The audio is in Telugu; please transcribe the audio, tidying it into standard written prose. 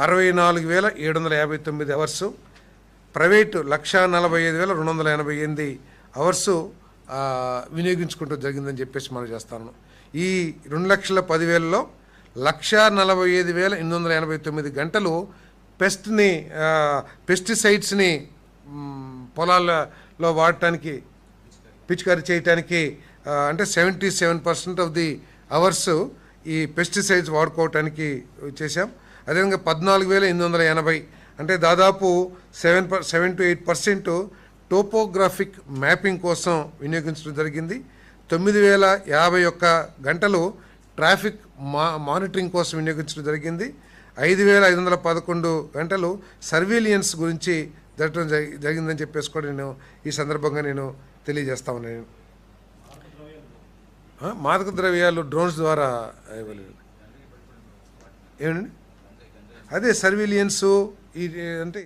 64,759 అవర్సు, ప్రైవేటు 1,45,288 అవర్సు వినియోగించుకుంటూ జరిగిందని చెప్పేసి మనం చేస్తాను. ఈ 2,10,000లో 1,45,889 గంటలు పెస్టిసైడ్స్ని పొలాలలో వాడటానికి, పిచికారీ చేయటానికి, అంటే 77% ఆఫ్ ది అవర్స్ ఈ పెస్టిసైడ్స్ వాడుకోవటానికి చేశాం. అదేవిధంగా 14,880 అంటే దాదాపు 7 to 8% టోపోగ్రాఫిక్ మ్యాపింగ్ కోసం వినియోగించడం జరిగింది. 9,051 గంటలు ట్రాఫిక్ మానిటరింగ్ కోసం వినియోగించడం జరిగింది. 5,511 గంటలు సర్వేలియన్స్ గురించి జరిగిందని చెప్పేసి కూడా నేను ఈ సందర్భంగా నేను తెలియజేస్తా ఉన్నాను. మాదక ద్రవ్యాలు డ్రోన్స్ ద్వారా ఇవ్వలేదు ఏమండి, అదే సర్వేలియన్స్ అంటే